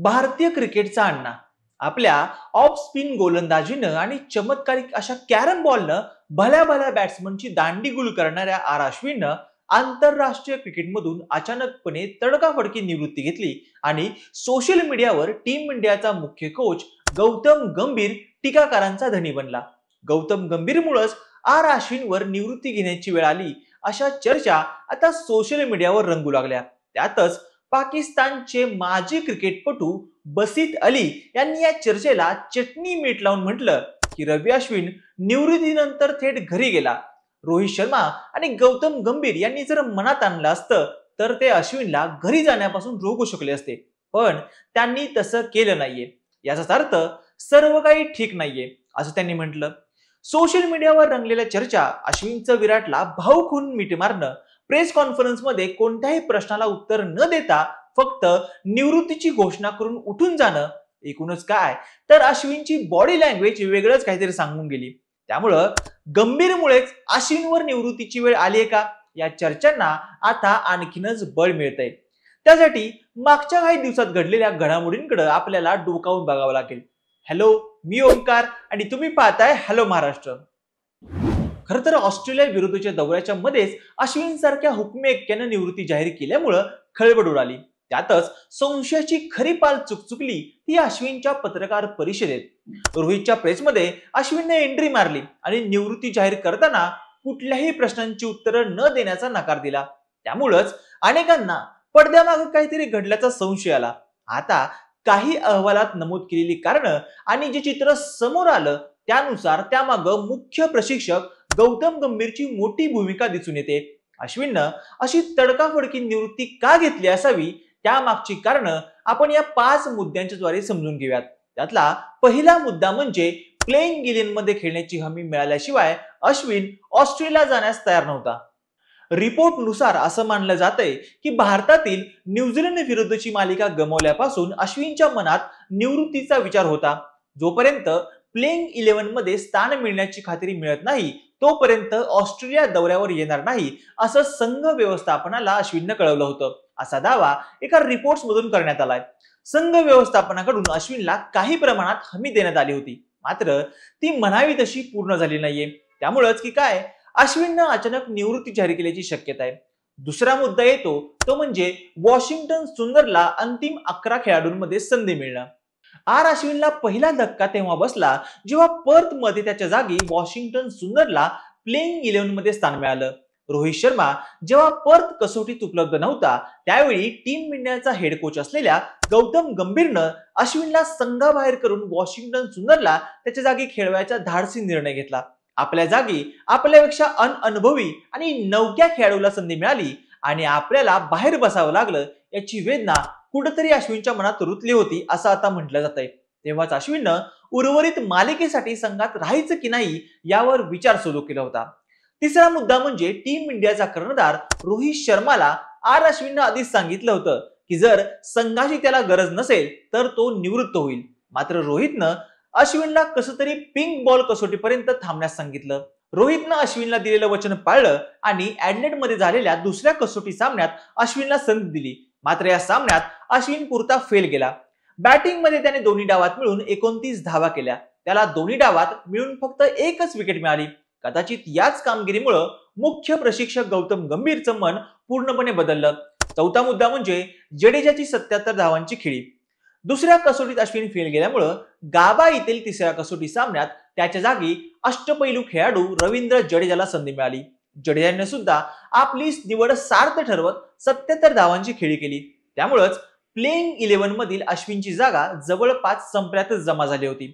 भारतीय क्रिकेटचा अण्णा आपल्या ऑफ स्पिन गोलंदाजीनं आणि चमत्कारिक अशा कॅरम बॉलनं भल्या भल्या बॅट्समनची दांडी गुल करणाऱ्या आर अश्विननं आंतरराष्ट्रीय क्रिकेटमधून अचानकपणे तडकाफडकी निवृत्ती घेतली आणि सोशल मीडियावर टीम इंडियाचा मुख्य कोच गौतम गंभीर टीकाकारांचा धनी बनला. गौतम गंभीरमुळेच आर अश्विनवर निवृत्ती घेण्याची वेळ आली अशा चर्चा आता सोशल मीडियावर रंगू लागल्या. त्यातच पाकिस्तानचे माजी क्रिकेटपटू बसीत अली यांनी या चर्चेला चटणी मीठ लावून म्हटलं की रवी अश्विन निवृत्तीनंतर थेट घरी गेला. रोहित शर्मा आणि गौतम गंभीर यांनी जर मनात आणलं असतं तर ते अश्विनला घरी जाण्यापासून रोखू शकले असते, पण त्यांनी तसं केलं नाहीये. याचाच अर्थ सर्व काही ठीक नाहीये असं त्यांनी म्हटलं. सोशल मीडियावर रंगलेल्या चर्चा, अश्विनचं विराटला भाऊक होऊन मिठी मारणं, प्रेस कॉन्फरन्स मध्ये कोणत्याही प्रश्नाला उत्तर न देता फक्त निवृत्तीची घोषणा करून उठून जाणं, एकूणच काय तर अश्विनची बॉडी लँग्वेज वेगळंच काहीतरी सांगून गेली. त्यामुळं गंभीरमुळेच अश्विनवर निवृत्तीची वेळ आली आहे का या चर्चांना आता आणखीनच बळ मिळतंय. त्यासाठी मागच्या काही दिवसात घडलेल्या घडामोडींकडे आपल्याला डोकावून बघावं लागेल. हॅलो, मी ओमकार आणि तुम्ही पाहताय हॅलो महाराष्ट्र. खरं तर ऑस्ट्रेलिया विरुद्धच्या दौऱ्याच्या मध्येच अश्विन सारख्या हुकमे एक्क्यानं निवृत्ती जाहीर केल्यामुळं खळबळ उडाली. त्यातच संशयाची खरी पाल चुकचुकली ती अश्विनच्या पत्रकार परिषदेत. रोहितच्या प्रेसमध्ये अश्विनने एंट्री मारली आणि निवृत्ती जाहीर करताना कुठल्याही प्रश्नांची उत्तरं न देण्याचा नकार दिला. त्यामुळंच अनेकांना पडद्यामागे काहीतरी घडल्याचा संशय आला. आता काही अहवालात नमूद केलेली कारणं आणि जे चित्र समोर आलं त्यानुसार त्यामागं मुख्य प्रशिक्षक गौतम गंभीरची मोठी भूमिका दिसून येते. अश्विननं अशी तडकाफडकी निवृत्ती का घेतली असावी त्यामागची कारणं आपण या 5 मुद्द्यांच्या द्वारे समजून घेऊयात. त्यातला पहिला मुद्दा म्हणजे प्लेइंग 11 मध्ये खेळण्याची हमी मिळाल्याशिवाय अश्विन ऑस्ट्रेलियाला जाण्यास तयार नव्हता. रिपोर्टनुसार असं मानलं जातंय की भारतातील न्यूझीलंड विरुद्धची मालिका गमावल्यापासून अश्विनच्या मनात निवृत्तीचा विचार होता. जोपर्यंत प्लेइंग 11 मध्ये स्थान मिळण्याची खात्री मिळत नाही तोपर्यंत ऑस्ट्रेलिया दौऱ्यावर येणार नाही असं संघ व्यवस्थापनाला अश्विननं कळवलं होतं. असा दावा एका रिपोर्ट्स मधून करण्यात आलाय. संघ व्यवस्थापनाकडून अश्विनला काही प्रमाणात हमी देण्यात आली होती, मात्र ती म्हणावी तशी पूर्ण झाली नाहीये. त्यामुळेच की काय अश्विननं अचानक निवृत्ती जाहीर केल्याची शक्यता आहे. दुसरा मुद्दा येतो तो म्हणजे वॉशिंग्टन सुंदरला अंतिम 11 खेळाडूंमध्ये संधी मिळणं. आर अश्विनला पहिला धक्का तेव्हा बसला जेव्हा पर्थ मध्ये त्याच्या जागी वॉशिंग्टन सुंदरला प्लेइंग 11 मध्ये स्थान मिळालं. रोहित शर्मा जेव्हा पर्थ कसोटीत उपलब्ध नव्हता त्यावेळी टीम इंडियाचा हेड कोच असलेल्या गौतम गंभीरनं अश्विनला संघाबाहेर करून वॉशिंग्टन सुंदरला त्याच्या जागी खेळवायचा धाडसी निर्णय घेतला. आपल्या जागी आपल्यापेक्षा अनअनुभवी आणि नवख्या खेळाडूला संधी मिळाली आणि आपल्याला बाहेर बसावं लागलं याची वेदना कुठेतरी अश्विनच्या मनात रुतली होती असं आता म्हटलं जातंय. तेव्हाच अश्विननं उर्वरित मालिकेसाठी संघात राहायचं की नाही यावर विचार सुरू केला होता. तिसरा मुद्दा म्हणजे टीम इंडियाचा कर्णधार रोहित शर्माला आर अश्विननं आधीच सांगितलं होतं की जर संघाची त्याला गरज नसेल तर तो निवृत्त होईल. मात्र रोहितनं अश्विनला कसं तरी पिंक बॉल कसोटीपर्यंत थांबण्यास सांगितलं. रोहितनं अश्विनला दिलेलं वचन पाळलं आणि ऍडलेड मध्ये झालेल्या दुसऱ्या कसोटी सामन्यात अश्विनला संधी दिली. मात्र या सामन्यात अश्विन पुरता फेल गेला. बॅटिंग मध्ये त्याने दोन्ही डावात मिळून 29 धावा केल्या. त्याला दोन्ही डावात मिळून फक्त एकच विकेट मिळाली. कदाचित याच कामगिरीमुळे मुख्य प्रशिक्षक गौतम गंभीरचं मन पूर्णपणे बदललं. चौथा मुद्दा म्हणजे जडेजाची 77 धावांची खेळी. दुसऱ्या कसोटीत अश्विन फेल गेल्यामुळे गाबा येथील तिसऱ्या कसोटी सामन्यात त्याच्या जागी अष्टपैलू खेळाडू रवींद्र जडेजाला संधी मिळाली. जडेजाने सुद्धा आपली निवड सार्थ ठरवत 77 धावांची खेळी केली. त्यामुळेच प्लेइंग 11 मधील अश्विनची जागा जवळपास संपल्यातच जमा झाली होती.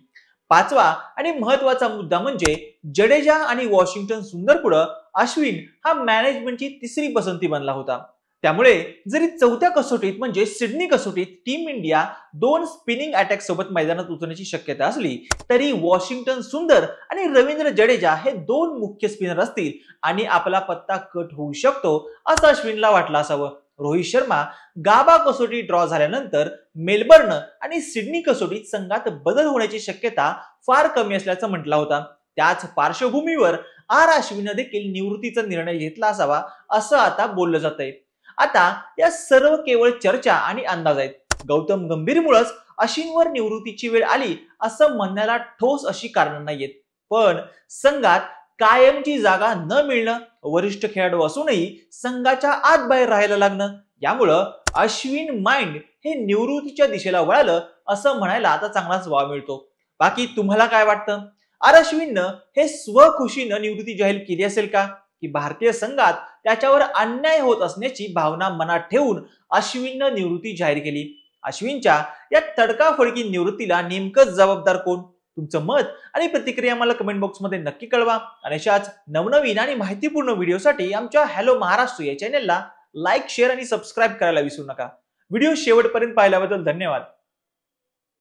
पाचवा आणि महत्वाचा मुद्दा म्हणजे जडेजा आणि वॉशिंग्टन सुंदर पुढे अश्विन हा मॅनेजमेंटची तिसरी पसंती बनला होता. त्यामुळे जरी चौथ्या कसोटीत म्हणजे सिडनी कसोटीत टीम इंडिया 2 स्पिनिंग अटॅक सोबत मैदानात उतरण्याची शक्यता असली तरी वॉशिंग्टन सुंदर आणि रवींद्र जडेजा हे 2 मुख्य स्पिनर असतील आणि आपला पत्ता कट होऊ शकतो असं अश्विनला वाटलं असावं. रोहित शर्मा गाबा कसोटी ड्रॉ झाल्यानंतर मेलबर्न आणि सिडनी कसोटीत संघात बदल होण्याची शक्यता फार कमी असल्याचं म्हटलं होता. त्याच पार्श्वभूमीवर आर अश्विनने देखील निवृत्तीचा निर्णय घेतला असावा असं आता बोललं जातंय. आता या सर्व केवळ चर्चा आणि अंदाज आहेत. गौतम गंभीरमुळेच अश्विनवर निवृत्तीची वेळ आली असं म्हणण्याला ठोस अशी कारण नाहीयेत. पण संघात कायमची जागा न मिळणं, वरिष्ठ खेळाडू असूनही संघाच्या आत बाहेर राहायला लागणं, यामुळं अश्विन माइंड हे निवृत्तीच्या दिशेला वळालं असं म्हणायला आता चांगलाच वाव मिळतो. बाकी तुम्हाला काय वाटतं? आर अश्विननं हे स्वखुशीनं निवृत्ती जाहीर केली असेल का, की भारतीय संघात त्याच्यावर अन्याय होत असण्याची भावना मनात ठेवून अश्विननं निवृत्ती जाहीर केली? अश्विनच्या या तडकाफडकी निवृत्तीला नेमकं जबाबदार कोण? तुमचं मत आणि प्रतिक्रिया मला कमेंट बॉक्समध्ये नक्की कळवा. आणि अशाच नवनवीन आणि माहितीपूर्ण व्हिडिओसाठी आमच्या हॅलो महाराष्ट्र या चॅनलला लाईक, शेअर आणि सबस्क्राईब करायला विसरू नका. व्हिडिओ शेवटपर्यंत पाहिल्याबद्दल धन्यवाद.